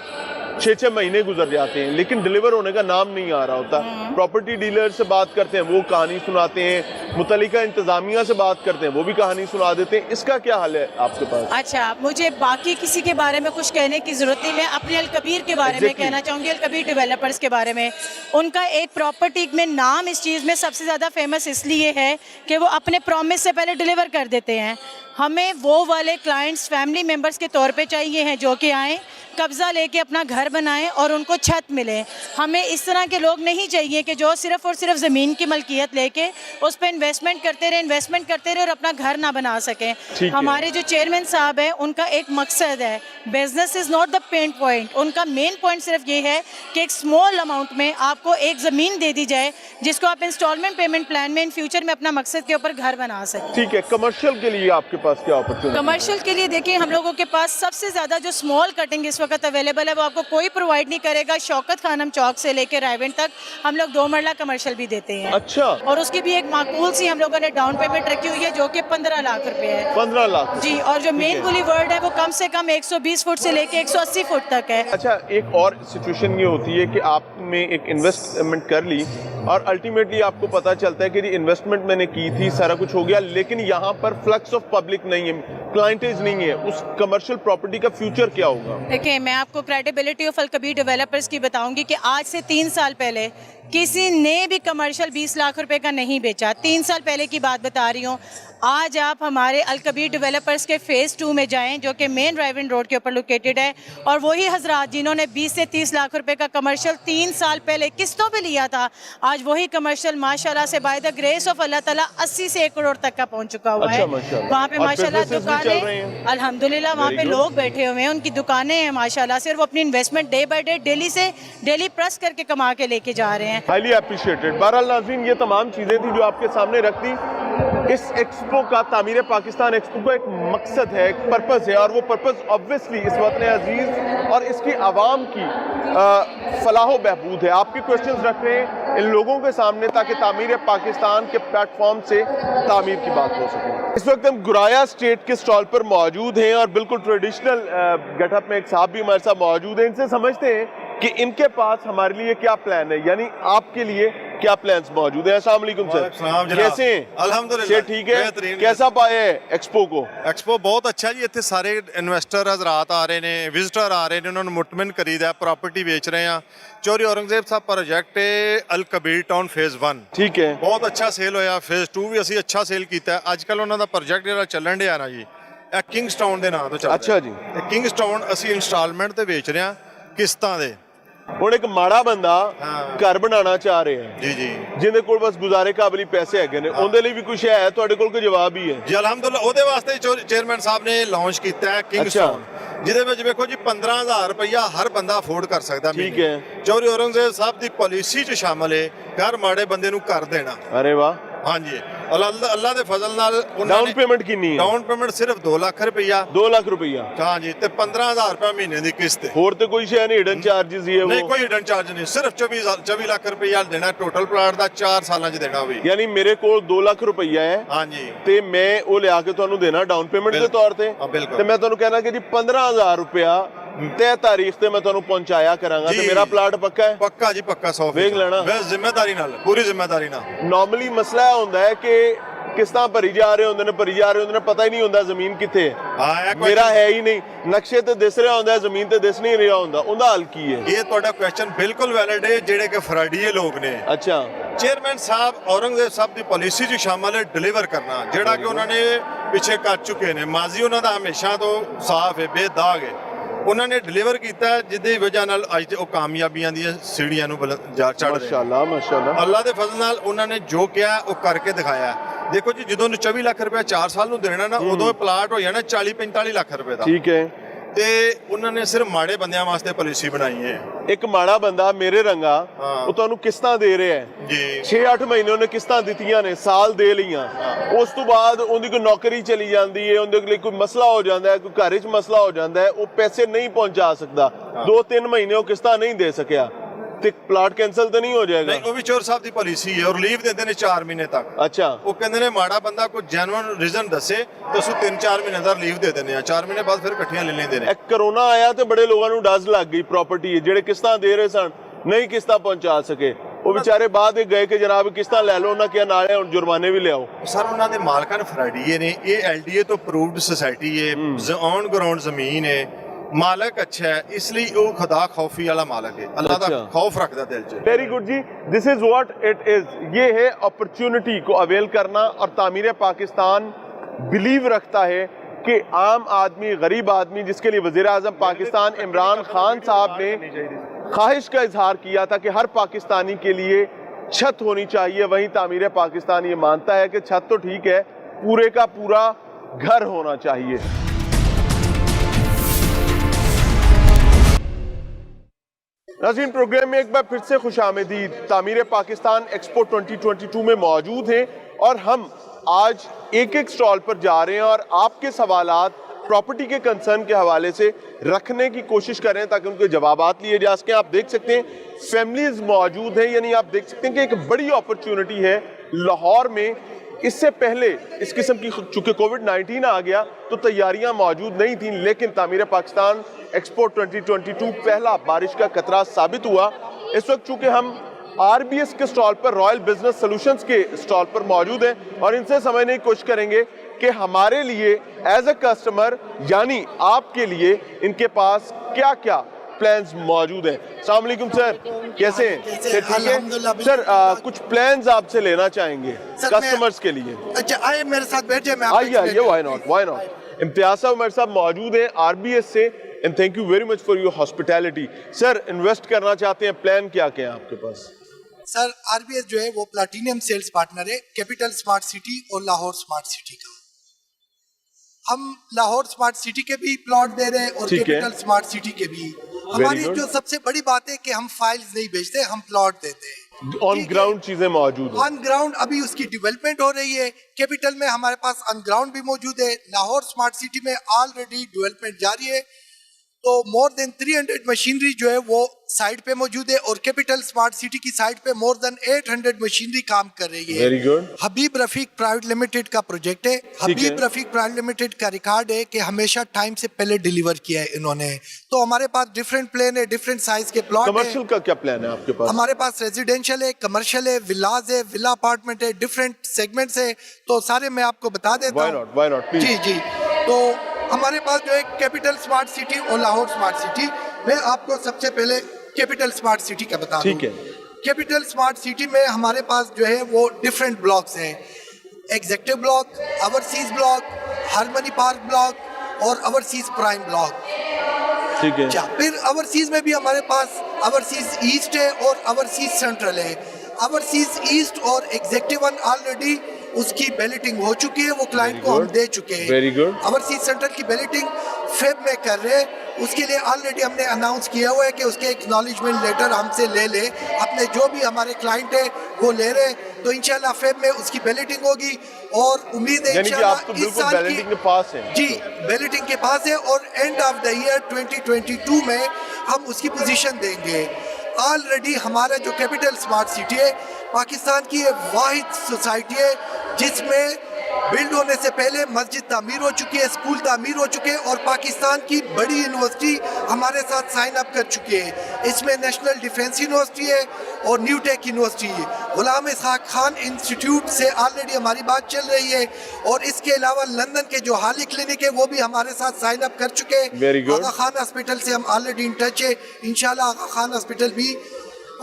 6-6 महीने गुजर जाते हैं, लेकिन डिलीवर होने का नाम नहीं आ रहा होता। प्रॉपर्टी डीलर से बात करते हैं, वो कहानी सुनाते हैं, मुतल्लिका इंतजामिया से बात करते हैं, वो भी कहानी सुना देते हैं। इसका क्या हाल है आपके पास? अच्छा, मुझे बाकी किसी के बारे में कुछ कहने की जरूरत नहीं। मैं अपने अलकबीर के बारे में कहना चाहूँगी, अलकबीर डेवलपर्स के बारे में। उनका एक प्रॉपर्टी में नाम इस चीज़ में सबसे ज़्यादा फेमस इसलिए है कि वो अपने प्रॉमिस से पहले डिलीवर कर देते हैं। हमें वो वाले क्लाइंट्स फैमिली मेम्बर्स के तौर पे चाहिए हैं जो कि आएँ, कब्ज़ा लेके अपना घर बनाएं और उनको छत मिले। हमें इस तरह के लोग नहीं चाहिए कि जो सिर्फ़ और सिर्फ ज़मीन की मलकियत लेके उस पर इन्वेस्टमेंट करते रहे और अपना घर ना बना सकें। हमारे जो चेयरमैन साहब हैं उनका एक मकसद है, business is not the pain point. उनका मेन पॉइंट सिर्फ ये है कि एक स्मॉल अमाउंट में आपको एक ज़मीन दे दी जाए जिसको आप इंस्टॉलमेंट पेमेंट प्लान में इन फ्यूचर में अपना मकसद के ऊपर घर बना सकें। ठीक है, कमर्शियल के लिए आपके पास क्या अपॉर्चुनिटी? कमर्शियल के लिए देखिए, हम लोगों के पास सबसे ज़्यादा जो स्मॉल कटिंग इस वक्त अवेलेबल है वो आपको कोई प्रोवाइड नहीं करेगा। शौकत खानम चौक से लेकर रायवेंट तक हम लोग 2 मरला कमर्शियल भी देते हैं। अच्छा। और उसकी भी एक माकूल सी हम लोगों ने डाउन पेमेंट रखी हुई है जो कि 15 लाख रुपए है। 15 लाख जी। और जो मेन गुली वर्ड है वो कम से कम 120 फुट से लेके 180 फुट तक है। अच्छा, एक और सिचुएशन ये होती है कि आपने एक इन्वेस्टमेंट कर ली और अल्टीमेटली आपको पता चलता है कि इन्वेस्टमेंट मैंने की थी, सारा कुछ हो गया, लेकिन यहाँ पर फ्लक्स ऑफ पब्लिक नहीं है, क्लाइंटेज नहीं है, उस कमर्शियल प्रॉपर्टी का फ्यूचर क्या होगा? देखिए, मैं आपको क्रेडिबिलिटी ऑफ अलकबीर डेवलपर्स की बताऊंगी कि आज से 3 साल पहले किसी ने भी कमर्शियल 20 लाख रुपए का नहीं बेचा। 3 साल पहले की बात बता रही हूँ। आज आप हमारे अलकबीर डेवलपर्स के फेज़ 2 में जाएं जो कि मेन ड्राइविंग रोड के ऊपर लोकेटेड है, और वही हजरात जिन्होंने 20 से 30 लाख रुपए का कमर्शियल 3 साल पहले किस्तों पे लिया था, आज वही कमर्शियल माशाल्लाह से बाय द ग्रेस ऑफ अल्लाह ताला 80 से 1 करोड़ तक का पहुंच चुका हुआ है। वहाँ पे और माशाल्लाह businesses भी चल रहे दुकानें हैं। अल्हम्दुलिल्लाह वहाँ Very पे good. लोग बैठे हुए हैं, उनकी दुकानें हैं माशाल्लाह से, और वो अपनी investment day by day daily press करके कमा के लेके जा रहे हैं। Highly appreciated. बहरहाल नाज़रीन, ये तमाम चीज़ें थी जो आपके सामने रख दी। इस एक्सपो का, तामीर पाकिस्तान एक्सपो का एक मकसद है, एक पर्पस है, और वो पर्पस ऑब्वियसली इस वतन अजीज़ और इसकी आवाम की फलाह बहबूद है। आपके क्वेश्चंस रख रहे हैं इन लोगों के सामने ताकि तामीर पाकिस्तान के प्लेटफॉर्म से तामीर की बात हो सके। इस वक्त हम गुराया स्टेट के स्टॉल पर मौजूद हैं और बिल्कुल ट्रेडिशनल गेटअप में एक साहब भी हमारे साथ मौजूद हैं। इनसे समझते हैं कि इनके पास हमारे लिए क्या प्लान है, यानी आपके लिए क्या प्लान्स मौजूद है। अस्सलाम वालेकुम सर, कैसे हैं? अल्हम्दुलिल्लाह से ठीक है। बेहतरीन। कैसा पाए एक्सपो को? एक्सपो बहुत अच्छा जी, ਇੱਥੇ ਸਾਰੇ ਇਨਵੈਸਟਰ ਹਜ਼ਰਾਤ ਆ ਰਹੇ ਨੇ, ਵਿਜ਼ਿਟਰ ਆ ਰਹੇ ਨੇ, ਉਹਨਾਂ ਨੂੰ ਮੁਤਮਿਨ ਕਰੀਦਾ, ਪ੍ਰਾਪਰਟੀ ਵੇਚ ਰਹੇ ਆ। ਚੌਧਰੀ ਔਰੰਗਜ਼ੇਬ ਸਾਹਿਬ ਪ੍ਰੋਜੈਕਟ ਅਲ ਕਬੀਰ ਟਾਊਨ ਫੇਜ਼ 1 ठीक है। ਬਹੁਤ ਅੱਛਾ ਸੇਲ ਹੋਇਆ, ਫੇਜ਼ 2 ਵੀ ਅਸੀਂ ਅੱਛਾ ਸੇਲ ਕੀਤਾ। ਅੱਜ ਕੱਲ ਉਹਨਾਂ ਦਾ ਪ੍ਰੋਜੈਕਟ ਜਿਹੜਾ ਚੱਲਣ ਡਿਆ ਨਾ ਜੀ, ਇਹ ਕਿੰਗਸਟਾਊਨ ਦੇ ਨਾਂ ਤੋਂ ਚੱਲ ਅੱਛਾ ਜੀ। ਤੇ ਕਿੰਗਸਟਾਊਨ ਅਸੀਂ ਇੰਸਟਾਲਮੈਂਟ ਤੇ ਵੇਚ ਰਹੇ ਆ, ਕਿਸ਼ਤਾਂ ਦੇ। ਹੁਣ ਇੱਕ ਮਾੜਾ ਬੰਦਾ ਘਰ ਬਣਾਉਣਾ ਚਾਹ ਰਿਹਾ ਹੈ ਜੀ ਜੀ ਜਿਹਦੇ ਕੋਲ ਬਸ ਗੁਜ਼ਾਰੇ ਕਾਬਲੀ ਪੈਸੇ ਹੈਗੇ ਨੇ, ਉਹਦੇ ਲਈ ਵੀ ਕੁਝ ਹੈ? ਤੁਹਾਡੇ ਕੋਲ ਕੋਈ ਜਵਾਬ ਹੀ ਹੈ? ਜੀ ਅਲਹਮਦੁਲਿਲਾ, ਉਹਦੇ ਵਾਸਤੇ ਚੇਅਰਮੈਨ ਸਾਹਿਬ ਨੇ ਲਾਂਚ ਕੀਤਾ ਹੈ ਕਿੰਗਸਟਾਊਨ, ਜਿਹਦੇ ਵਿੱਚ ਵੇਖੋ ਜੀ 15,000 ਰੁਪਇਆ ਹਰ ਬੰਦਾ ਅਫੋਰਡ ਕਰ ਸਕਦਾ। ਠੀਕ ਹੈ। ਚੌਧਰੀ ਔਰੰਗਜ਼ੇਬ ਸਾਹਿਬ ਦੀ ਪਾਲਿਸੀ 'ਚ ਸ਼ਾਮਲ ਹੈ ਘਰ ਮਾੜੇ ਬੰਦੇ ਨੂੰ ਕਰ ਦੇਣਾ। ਅਰੇ ਵਾਹ। ਹਾਂਜੀ, ਅੱਲਾ ਦੇ ਫਜ਼ਲ ਨਾਲ ਡਾਊਨ ਪੇਮੈਂਟ ਕਿੰਨੀ ਹੈ? ਡਾਊਨ ਪੇਮੈਂਟ ਸਿਰਫ 2 ਲੱਖ ਰੁਪਇਆ। 2 ਲੱਖ ਰੁਪਇਆ? ਹਾਂਜੀ, ਤੇ 15,000 ਰੁਪਇਆ ਮਹੀਨੇ ਦੀ ਕਿਸ਼ਤ। ਹੋਰ ਤੇ ਕੋਈ ਸ਼ੈ ਨਹੀਂ, ਹਿਡਨ ਚਾਰजेस ਹੀ ਹੈ ਨਹੀਂ, ਉਹ? ਕੋਈ ਹਿਡਨ ਚਾਰਜ ਨਹੀਂ, ਸਿਰਫ 24 ਲੱਖ ਰੁਪਇਆ ਦੇਣਾ ਟੋਟਲ ਪਲਾਟ ਦਾ, 4 ਸਾਲਾਂ 'ਚ ਦੇਣਾ ਵੀ। ਯਾਨੀ ਮੇਰੇ ਕੋਲ 2 ਲੱਖ ਰੁਪਇਆ ਹੈ ਹਾਂਜੀ, ਤੇ ਮੈਂ ਉਹ ਲਿਆ ਕੇ ਤੁਹਾਨੂੰ ਦੇਣਾ ਡਾਊਨ ਪੇਮੈਂਟ ਦੇ ਤੌਰ ਤੇ, ਹਾਂ, ਬਿਲਕੁਲ। ਤੇ ਮੈਂ ਤੁਹਾਨੂੰ ਕਹਿਣਾ ਕਿ ਜੀ 15,000 ਰੁਪਇਆ ਤੈਅ ਤਾਰੀਖ ਤੇ ਮੈਂ ਤੁਹਾਨੂੰ ਪਹੁੰਚਾਇਆ ਕਰਾਂਗਾ, ਤੇ ਮੇਰਾ ਪਲਾਟ ਪੱਕਾ ਹੈ? ਪੱਕਾ ਜੀ, ਪੱਕਾ 100%। ਵੇਖ ਲੈਣਾ। ਬਸ ਜ਼ਿੰਮੇਵਾਰੀ ਨਾਲ, ਪੂਰੀ ਜ਼ਿੰਮੇਵਾਰੀ ਨਾਲ। ਨਾਰਮਲੀ ਮਸਲਾ ਇਹ ਹੁੰਦਾ ਹੈ ਕਿ ਕਿਸ਼ਤਾਂ ਭਰੀ ਜਾ ਰਹੇ ਹੁੰਦੇ ਨੇ, ਪਤਾ ਹੀ ਨਹੀਂ ਹੁੰਦਾ ਜ਼ਮੀਨ ਕਿੱਥੇ ਹੈ। ਹਾਂ, ਮੇਰਾ ਹੈ ਹੀ ਨਹੀਂ, ਨਕਸ਼ੇ ਤੇ ਦਿਸ ਰਿਹਾ ਹੁੰਦਾ, ਜ਼ਮੀਨ ਤੇ ਦਿਸ ਨਹੀਂ ਰਿਹਾ ਹੁੰਦਾ, ਉਹਦਾ ਹੱਲ ਕੀ ਹੈ? ਇਹ ਤੁਹਾਡਾ ਕੁਐਸਚਨ ਬਿਲਕੁਲ ਵੈਲਿਡ ਹੈ। ਜਿਹੜੇ ਕਿ ਫਰਾਡੀਏ ਲੋਕ ਨੇ, ਅੱਛਾ, ਚੇਅਰਮੈਨ ਸਾਹਿਬ ਔਰੰਗਜ਼ੇਬ ਸਾਹਿਬ ਦੀ ਪਾਲਿਸੀ 'ਚ ਸ਼ਾਮਲ ਹੈ ਡਿਲੀਵਰ ਕਰਨਾ, ਜਿਹੜਾ ਕਿ ਉਹਨਾਂ ਨੇ ਪਿੱਛੇ ਕਰ ਚੁੱਕੇ ਨੇ। ਮਾਜ਼ੀ ਉਹਨਾਂ ਦਾ ਹਮੇਸ਼ਾ ਤੋਂ ਸਾਫ਼ ਹੈ, ਬੇਦਾਗ ਹੈ। ਉਹਨਾਂ ਨੇ ਡਿਲੀਵਰ ਕੀਤਾ, ਜਿਹਦੀ ਵਜ੍ਹਾ ਨਾਲ ਅੱਜ ਉਹ ਕਾਮਯਾਬੀਆਂ ਦੀਆਂ ਸੀੜੀਆਂ ਨੂੰ ਚੜ੍ਹ ਰਹੇ ਨੇ। ਮਾਸ਼ਾਅੱਲਾ ਮਾਸ਼ਾਅੱਲਾ। ਅੱਲਾ ਦੇ ਫਜ਼ਲ ਨਾਲ ਉਹਨਾਂ ਨੇ ਜੋ ਕਿਹਾ ਉਹ ਕਰਕੇ ਦਿਖਾਇਆ। ਦੇਖੋ ਜੀ, ਜਦੋਂ 24 ਲੱਖ ਰੁਪਏ 4 ਸਾਲ ਨੂੰ ਦੇਣਾ ਨਾ, ਉਦੋਂ ਇਹ ਪਲਾਟ ਹੋ ਜਾਣਾ 40-45 ਲੱਖ ਰੁਪਏ ਦਾ। ਠੀਕ ਹੈ। ਤੇ ਉਹਨਾਂ ਨੇ ਸਿਰਫ ਮਾੜੇ ਬੰਦਿਆਂ ਵਾਸਤੇ ਪਾਲਿਸੀ ਬਣਾਈ ਹੈ। ਇੱਕ ਮਾੜਾ ਬੰਦਾ ਮੇਰੇ ਰੰਗਾ, ਉਹ ਤੁਹਾਨੂੰ ਕਿਸ਼ਤਾਂ ਦੇ ਰਿਹਾ ਹੈ ਜੀ, 6-8 ਮਹੀਨੇ ਉਹਨੇ ਕਿਸ਼ਤਾਂ ਦਿੱਤੀਆਂ ਨੇ, ਸਾਲ ਦੇ ਲਈਆਂ, ਉਸ ਤੋਂ ਬਾਅਦ ਉਹਦੀ ਕੋਈ ਨੌਕਰੀ ਚਲੀ ਜਾਂਦੀ ਹੈ, ਉਹਦੇ ਲਈ ਕੋਈ ਮਸਲਾ ਹੋ ਜਾਂਦਾ ਹੈ, ਕੋਈ ਘਰ 'ਚ ਮਸਲਾ ਹੋ ਜਾਂਦਾ ਹੈ, ਉਹ ਪੈਸੇ ਨਹੀਂ ਪਹੁੰਚਾ ਸਕਦਾ, 2-3 ਮਹੀਨੇ ਉਹ ਕਿਸ਼ਤਾਂ ਨਹੀਂ ਦੇ ਸਕਿਆ, ਤੇ ਪਲਾਟ ਕੈਂਸਲ ਤਾਂ ਨਹੀਂ ਹੋ ਜਾਏਗਾ? ਨਹੀਂ, ਉਹ ਵੀ ਚੋਰ ਸਾਹਿਬ ਦੀ ਪਾਲਿਸੀ ਹੈ, ਔਰ ਲੀਵ ਦਿੰਦੇ ਨੇ 4 ਮਹੀਨੇ ਤੱਕ। ਅੱਛਾ। ਉਹ ਕਹਿੰਦੇ ਨੇ ਮਾੜਾ ਬੰਦਾ ਕੋਈ ਜੈਨੂਇਨ ਰੀਜ਼ਨ ਦੱਸੇ ਤਾਂ ਅਸੀਂ 3-4 ਮਹੀਨੇ ਦਾ ਲੀਵ ਦੇ ਦਿੰਦੇ ਆ, 4 ਮਹੀਨੇ ਬਾਅਦ ਫਿਰ ਇਕੱਠੀਆਂ ਲੈ ਲੈਂਦੇ ਨੇ। ਇਹ ਕਰੋਨਾ ਆਇਆ ਤੇ ਬੜੇ ਲੋਕਾਂ ਨੂੰ ਡਜ਼ ਲੱਗ ਗਈ, ਪ੍ਰਾਪਰਟੀ ਜਿਹੜੇ ਕਿਸ਼ਤਾਂ ਦੇ ਰਹੇ ਸਨ ਨਹੀਂ ਕਿਸ਼ਤਾਂ ਪਹੁੰਚਾ ਸਕੇ, ਉਹ ਵਿਚਾਰੇ ਬਾਅਦ ਵਿੱਚ ਗਏ ਕਿ ਜਨਾਬ ਕਿਸ਼ਤਾਂ ਲੈ ਲਓ, ਉਹਨਾਂ ਕਿਹਾ ਨਾਲੇ ਹੁਣ ਜੁਰਮਾਨੇ ਵੀ ਲਿਆਓ। ਸਰ, ਉਹਨਾਂ ਦੇ ਮਾਲਕਾਂ ਫਰਾਡੀਏ ਨੇ, ਇਹ ਐਲਡੀਏ ਤੋਂ ਅਪਰੂਵਡ ਸੁਸਾਇਟੀ ਹੈ, ਔਨ ਗਰਾਊਂਡ ਜ਼ਮੀਨ ਹੈ, मालक अच्छा है, इसलिए वो खुदा खौफी वाला मालक है, अल्लाह का खौफ रखता दिल च। Very good ji, this is what it is. ये है अपॉर्चुनिटी को अवेल करना, और तामीर पाकिस्तान बिलीव रखता है कि आम आदमी, गरीब आदमी, जिसके लिए वज़ीर आज़म पाकिस्तान इमरान खान साहब ने ख्वाहिश का इजहार किया था कि हर पाकिस्तानी के लिए छत होनी चाहिए, वहीं तामीर पाकिस्तान ये मानता है कि छत तो ठीक है, पूरे का पूरा घर होना चाहिए। नाज़रीन, प्रोग्राम में एक बार फिर से खुशामदीद। तामीर पाकिस्तान एक्सपो 2022 में मौजूद हैं और हम आज एक एक स्टॉल पर जा रहे हैं और आपके सवालात प्रॉपर्टी के कंसर्न के हवाले से रखने की कोशिश कर रहे हैं ताकि उनके जवाबात लिए जा सकें। आप देख सकते हैं फैमिलीज मौजूद हैं, यानी आप देख सकते हैं कि एक बड़ी अपॉर्चुनिटी है लाहौर में। इससे पहले इस किस्म की, चूंकि कोविड-19 आ गया तो तैयारियां मौजूद नहीं थी, लेकिन तामीर पाकिस्तान एक्सपो 2022 पहला बारिश का कतरा साबित हुआ। इस वक्त चूंकि हम RBS के स्टॉल पर, रॉयल बिजनेस सॉल्यूशंस के स्टॉल पर मौजूद हैं और इनसे समझने की कोशिश करेंगे कि हमारे लिए एज ए कस्टमर, यानी आपके लिए इनके पास क्या क्या प्लान्स मौजूद हैं। अस्सलाम वालेकुम सर, कैसे हैं? सर ठीक है सर, कुछ प्लान्स आपसे लेना चाहेंगे कस्टमर्स के लिए। अच्छा, आइए मेरे साथ बैठिए, मैं आइए, व्हाई नॉट। इम्तियाज साहब हमारे साथ मौजूद हैं RBS से, and thank you very much for your hospitality. Sir, invest करना चाहते हैं, प्लान क्या क्या है आपके पास? सर, RBS जो है वो प्लैटिनम सेल्स पार्टनर है कैपिटल स्मार्ट सिटी और लाहौर स्मार्ट सिटी का। हम लाहौर स्मार्ट सिटी के भी प्लॉट दे रहे हैं और ठीक है। कैपिटल स्मार्ट सिटी के भी। हमारी good. जो सबसे बड़ी बात है कि हम फाइल्स नहीं बेचते, हम प्लॉट देते हैं। ऑन ग्राउंड चीजें मौजूद हैं। ऑन ग्राउंड अभी उसकी डेवलपमेंट हो रही है। कैपिटल में हमारे पास ऑन ग्राउंड भी मौजूद है। लाहौर स्मार्ट सिटी में ऑलरेडी डेवलपमेंट जारी है, तो मोर देन 300 मशीनरी जो है वो साइट पे मौजूद है और कैपिटल स्मार्ट सिटी की साइट पे मोर देन 800 मशीनरी काम कर रही है। Very good. Habib Rafiq private limited का प्रोजेक्ट है। हबीब रफीक प्राइवेट लिमिटेड का रिकॉर्ड है कि हमेशा टाइम से पहले डिलीवर किया है इन्होंने। तो हमारे पास डिफरेंट प्लान है, डिफरेंट साइज के प्लॉट है। कमर्शियल का क्या प्लान है आपके पास? हमारे पास रेजिडेंशियल है, कमर्शियल है, विलाज है, विला अपार्टमेंट है, डिफरेंट सेगमेंट्स है, तो सारे मैं आपको बता देता हूँ। Why not please. जी जी, तो हमारे पास जो है कैपिटल स्मार्ट सिटी और लाहौर स्मार्ट सिटी, मैं आपको सबसे पहले कैपिटल स्मार्ट सिटी का बता दूं। ठीक है। कैपिटल स्मार्ट सिटी में हमारे पास जो है वो डिफरेंट ब्लॉक्स हैं। Executive block, overseas block, harmony park block और ओवरसीज प्राइम ब्लॉक। ठीक है। अच्छा, फिर ओवरसीज में भी हमारे पास ओवरसीज ईस्ट है और ओवरसीज सेंट्रल है। ओवरसीज ईस्ट और एग्जेक्टिव वन ऑलरेडी उसकी बैलेटिंग हो चुकी है, वो क्लाइंट को हम दे चुके हैं। Very good. ओवरसीज सेंट्रल की बैलेटिंग फेब में कर रहे हैं, उसके लिए ऑलरेडी हमने अनाउंस किया हुआ है कि उसके एक्नॉलेजमेंट लेटर हमसे ले ले। अपने जो भी हमारे क्लाइंट है वो ले रहे हैं, तो इंशाल्लाह फेब में उसकी बैलेटिंग होगी और उम्मीद है यानी कि आप तो इंशाल्लाह इस बिल्कुल साल बैलेटिंग की। के पास हैं। जी, बैलेटिंग के पास है और एंड ऑफ द ईयर 2022 में हम उसकी पोजीशन देंगे। ऑलरेडी हमारा जो कैपिटल स्मार्ट सिटी है पाकिस्तान की एक वाहिद सोसाइटी है जिसमें बिल्ड होने से पहले मस्जिद तामीर हो चुकी है, स्कूल तामीर हो चुके हैं और पाकिस्तान की बड़ी यूनिवर्सिटी हमारे साथ साइन अप कर चुकी है। इसमें नेशनल डिफेंस यूनिवर्सिटी है और न्यू टेक यूनिवर्सिटी है। गुलाम इसहाक खान इंस्टीट्यूट से ऑलरेडी हमारी बात चल रही है और इसके अलावा लंदन के जो हाली क्लिनिक है वो भी हमारे साथ साइन अप कर चुके हैं। आगा खान हॉस्पिटल से हम ऑलरेडी इन टच है। इंशाल्लाह आगा खान हॉस्पिटल भी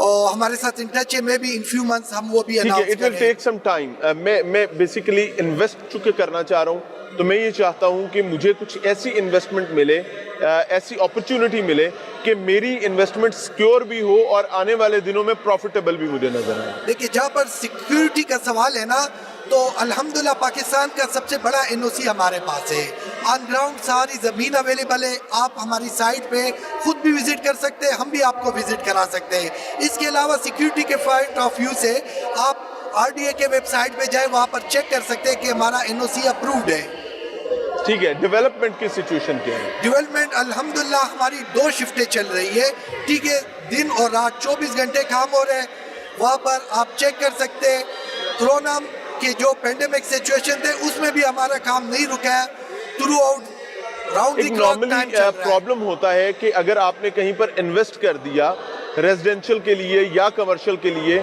और हमारे साथ इन टच है। में भी इन फ्यू मंथ्स हम वो भी announce it will take some time. मैं बेसिकली इन्वेस्ट चूंकि करना चाह रहा हूँ, तो मैं ये चाहता हूँ कि मुझे कुछ ऐसी इन्वेस्टमेंट मिले, ऐसी अपॉर्चुनिटी मिले कि मेरी इन्वेस्टमेंट सिक्योर भी हो और आने वाले दिनों में प्रॉफिटेबल भी मुझे नजर आए। देखिए, जहाँ पर सिक्योरिटी का सवाल है ना, तो अल्हम्दुलिल्लाह पाकिस्तान का सबसे बड़ा एनओसी हमारे पास है। ऑन ग्राउंड सारी ज़मीन अवेलेबल है। आप हमारी साइट पे खुद भी विजिट कर सकते हैं, हम भी आपको विजिट करा सकते हैं। इसके अलावा सिक्योरिटी के पॉइंट ऑफ व्यू से आप आरडीए के वेबसाइट पे जाए, वहाँ पर चेक कर सकते हैं कि हमारा एनओसी अप्रूव्ड है। ठीक है। डेवलपमेंट की सिचुएशन क्या है? डेवलपमेंट अल्हम्दुलिल्लाह हमारी 2 शिफ्टें चल रही है। ठीक है, दिन और रात 24 घंटे काम हो रहे हैं। वहाँ पर आप चेक कर सकते हैं। कोरोना के जो पेंडेमिक सिचुएशन थे उसमें भी हमारा काम नहीं रुका है। Through out round the clock time चल रहा है। प्रॉब्लम होता है कि अगर आपने कहीं पर इन्वेस्ट कर दिया रेजिडेंशियल के लिए या कमर्शियल के लिए,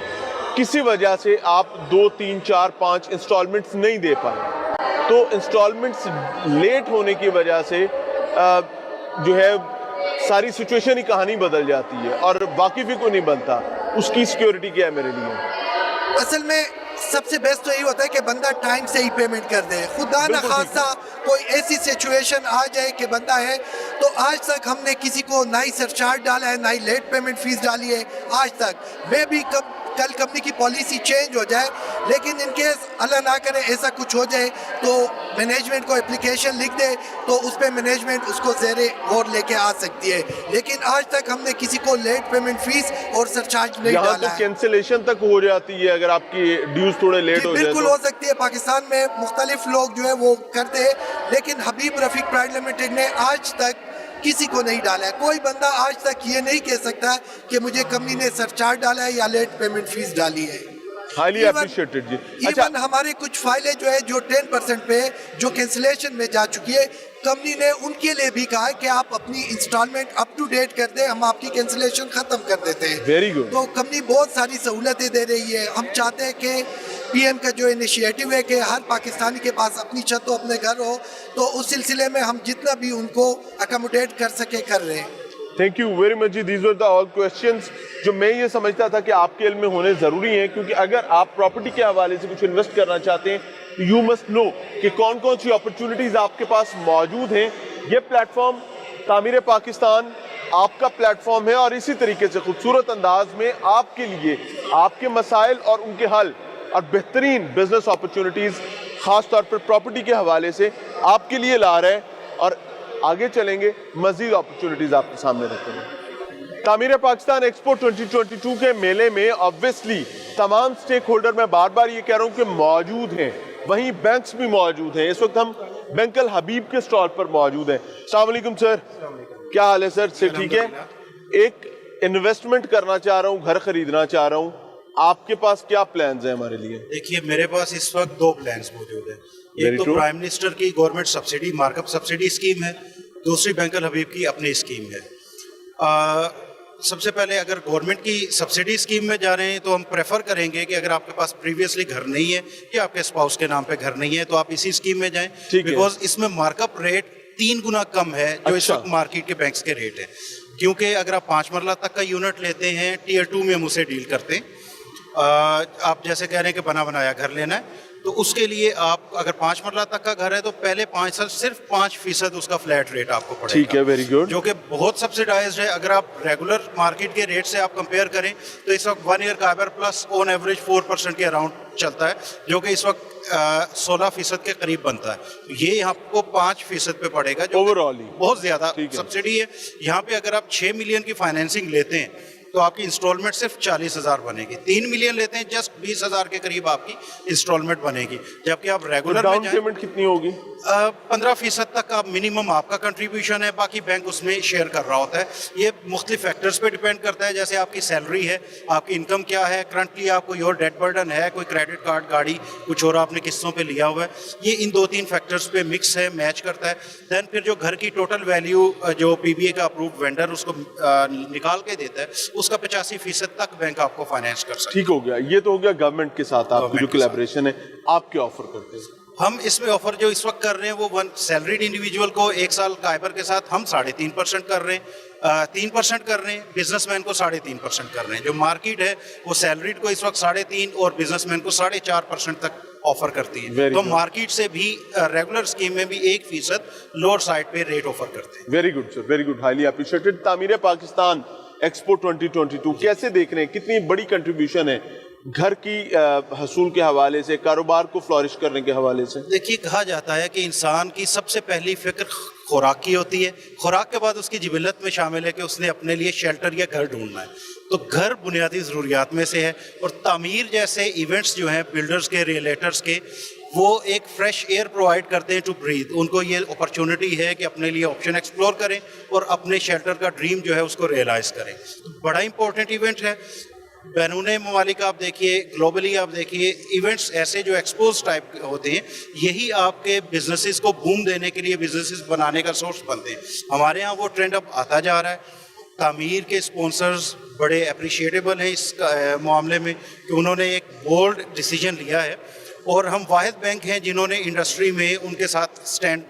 किसी वजह से आप 2, 3, 4, 5 इंस्टॉलमेंट्स नहीं दे पाए, तो इंस्टॉलमेंट्स लेट होने की वजह से जो है सारी सिचुएशन ही कहानी बदल जाती है और वाकिफ ही को नहीं बनता उसकी सिक्योरिटी क्या है मेरे लिए। असल में सबसे बेस्ट तो यही होता है कि बंदा टाइम से ही पेमेंट कर दे। खुदा न खासा कोई ऐसी सिचुएशन आ जाए कि बंदा है, तो आज तक हमने किसी को ना ही सरचार्ज डाला है, ना ही लेट पेमेंट फीस डाली है आज तक। मैं भी कल कंपनी की पॉलिसी चेंज हो जाए, लेकिन इन केस अल्लाह ना करे ऐसा कुछ हो जाए तो मैनेजमेंट को एप्लीकेशन लिख दे, तो उस पर मैनेजमेंट उसको ज़ेरे गौर लेके आ सकती है। लेकिन आज तक हमने किसी को लेट पेमेंट फीस और सरचार्ज नहीं डाला तो है। कैंसिलेशन तक हो जाती है अगर आपकी ड्यूज थोड़े लेट हो जाए। बिल्कुल हो सकती है। पाकिस्तान में मुख्तलिफ लोग जो है वो करते हैं, लेकिन हबीब रफीक प्राइवेट लिमिटेड ने आज तक किसी को नहीं डाला है। कोई बंदा आज तक ये नहीं कह सकता कि मुझे कंपनी ने सरचार्ज डाला है या लेट पेमेंट फीस डाली है। हाईली अप्रिशिएटेड जी। इवन हमारे कुछ फाइलें जो है जो 10% पे जो कैंसिलेशन में जा चुकी है, कंपनी ने उनके लिए भी कहा है कि आप अपनी इंस्टॉलमेंट अप टू डेट कर दें, हम आपकी कैंसिलेशन खत्म कर देते हैं। Very good. तो कंपनी बहुत सारी सहूलतें दे रही है। हम चाहते हैं कि पीएम का जो इनिशिएटिव है कि हर पाकिस्तानी के पास अपनी छत हो, अपने घर हो, तो उस सिलसिले में हम जितना भी उनको अकोमोडेट कर सके कर रहे हैं। Thank you very much ji. These were the all questions जो मैं ये समझता था कि आपके इल्म में होने ज़रूरी हैं, क्योंकि अगर आप प्रॉपर्टी के हवाले से कुछ इन्वेस्ट करना चाहते हैं तो यू मस्ट नो कि कौन कौन सी अपॉर्चुनिटीज़ आपके पास मौजूद हैं। ये प्लेटफॉर्म तामीर पाकिस्तान आपका प्लेटफॉर्म है और इसी तरीके से खूबसूरत अंदाज में आपके लिए आपके मसाइल और उनके हल और बेहतरीन बिजनेस अपॉर्चुनिटीज़ ख़ास तौर पर प्रॉपर्टी के हवाले से आपके लिए ला रहे हैं और आगे चलेंगे, मज़ीद अपॉर्चुनिटीज़ आपके सामने रखते हैं। तामीर पाकिस्तान एक्सपो 2022 के मेले में ऑब्वियसली तमाम स्टेक होल्डर, मैं बार बार ये कह रहा हूँ कि मौजूद हैं, वहीं बैंक्स भी मौजूद हैं। इस वक्त हम बैंक अल हबीब के स्टॉल पर मौजूद हैं। अस्सलाम वालेकुम सर, क्या हाल है सर? से ठीक है। एक इन्वेस्टमेंट करना चाह रहा हूँ, घर खरीदना चाह रहा हूँ, आपके पास क्या प्लान्स हैं हमारे लिए? देखिए, मेरे पास इस वक्त 2 प्लान्स मौजूद हैं। एक तो प्राइम मिनिस्टर की government subsidy, markup subsidy scheme है, दूसरी बैंक अल हबीब की अपनी स्कीम है। सबसे पहले अगर गवर्नमेंट की सब्सिडी स्कीम में जा रहे हैं तो हम प्रेफर करेंगे कि अगर आपके पास प्रीवियसली घर नहीं है या आपके स्पाउस के नाम पे घर नहीं है तो आप इसी स्कीम में जाएं, बिकॉज इसमें मार्कअप रेट 3 गुना कम है जो इस वक्त मार्केट के बैंक्स के रेट है। क्योंकि अगर आप 5 मरला तक का यूनिट लेते हैं, टियर 2 में हम उसे डील करते हैं। आप जैसे कह रहे हैं कि बना बनाया घर लेना है, तो उसके लिए आप अगर 5 मरला तक का घर है तो पहले 5 साल सिर्फ 5% उसका फ्लैट रेट आपको पड़ेगा। ठीक है, वेरी गुड। जो कि बहुत सब्सिडाइज्ड है। अगर आप रेगुलर मार्केट के रेट से आप कंपेयर करें तो इस वक्त 1 ईयर काइबर प्लस ऑन एवरेज 4% के अराउंड चलता है, जो कि इस वक्त 16% के करीब बनता है। ये आपको 5% पे पड़ेगा, जो ओवरऑल बहुत ज्यादा सब्सिडी है। यहाँ पे अगर आप 6 मिलियन की फाइनेंसिंग लेते हैं तो आपकी इंस्टॉलमेंट सिर्फ 40,000 बनेगी। 3 मिलियन लेते हैं, जस्ट 20,000 के करीब आपकी इंस्टॉलमेंट बनेगी। जबकि आप रेगुलर डाउन पेमेंट कितनी होगी? 15% तक का मिनिमम आपका कंट्रीब्यूशन है, बाकी बैंक उसमें शेयर कर रहा होता है। ये मुख्तलिफ फैक्टर्स पे डिपेंड करता है, जैसे आपकी सैलरी है, आपकी इनकम क्या है, करंटली आप कोई और डेट बर्डन है, कोई क्रेडिट कार्ड, गाड़ी, कुछ और आपने किस्तों पे लिया हुआ है। ये इन 2-3 फैक्टर्स पे मिक्स है, मैच करता है। देन फिर जो घर की टोटल वैल्यू जो PBA का अप्रूव्ड वेंडर उसको निकाल के देता है, उसका 85% तक बैंक आपको फाइनेंस कर सकता है। ठीक हो गया, ये तो हो गया गवर्नमेंट के साथ आपकी जो कोलैबोरेशन है। आप क्या ऑफर करते हैं? हम इसमें ऑफर जो इस वक्त कर रहे हैं वो सैलरीड इंडिविजुअल को 1 साल काइबर के साथ हम 3.5% कर रहे हैं, 3% कर रहे हैं, बिजनेसमैन को 3.5% कर रहे हैं। जो मार्केट है वो सैलरीड को इस वक्त 3.5% और बिजनेसमैन को 4.5% तक ऑफर करती है। तो मार्केट से भी रेगुलर स्कीम में भी 1% लोअर साइड पे रेट ऑफर करते हैं। Very good sir, very good, highly appreciated. तामीर पाकिस्तान एक्सपो 2022 कैसे देख रहे हैं? कितनी बड़ी कंट्रीब्यूशन है घर की हसूल के हवाले से, कारोबार को फ्लॉरिश करने के हवाले से? देखिए, कहा जाता है कि इंसान की सबसे पहली फिक्र खुराक की होती है, खुराक के बाद उसकी जिबिलत में शामिल है कि उसने अपने लिए शेल्टर या घर ढूंढना है। तो घर बुनियादी ज़रूरियात में से है, और तामीर जैसे इवेंट्स जो हैं बिल्डर्स के, रियलेटर्स के, वो एक फ्रेश एयर प्रोवाइड करते हैं टू ब्रीथ। उनको ये अपॉर्चुनिटी है कि अपने लिए ऑप्शन एक्सप्लोर करें और अपने शेल्टर का ड्रीम जो है उसको रियलाइज़ करें। तो बड़ा इंपॉर्टेंट इवेंट है। बैरून ममालिक आप देखिए, ग्लोबली आप देखिए, इवेंट्स ऐसे जो एक्सपोज टाइप होते हैं, यही आपके बिजनेसेस को बूम देने के लिए, बिजनेसेस बनाने का सोर्स बनते हैं। हमारे यहाँ वो ट्रेंड अब आता जा रहा है। तामीर के स्पॉन्सर्स बड़े अप्रिशिएटेबल हैं इस मामले में कि उन्होंने एक बोल्ड डिसीजन लिया है, और हम वाहिद बैंक हैं जिन्होंने इंडस्ट्री में उनके साथ स्टैंड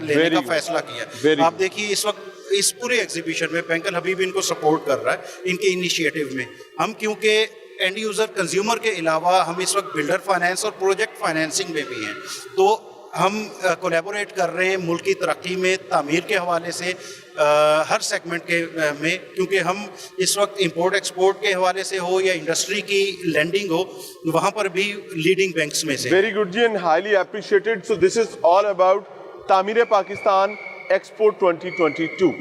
लेने का फैसला किया। आप देखिए, इस वक्त इस पूरे एग्जीबिशन में बैंक अल हबीब इनको सपोर्ट कर रहा है इनके इनिशिएटिव में। हम क्योंकि एंड यूज़र कंज्यूमर के अलावा हम इस वक्त बिल्डर फाइनेंस और प्रोजेक्ट फाइनेंसिंग में भी हैं, तो हम कोलैबोरेट कर रहे हैं मुल्क की तरक्की में, तामीर के हवाले से, हर सेगमेंट के में, क्योंकि हम इस वक्त इंपोर्ट एक्सपोर्ट के हवाले से हो या इंडस्ट्री की लैंडिंग हो, वहाँ पर भी लीडिंग बैंक्स में से। Very good ji, and highly appreciated. So this is all about Tameer Pakistan expo 2022।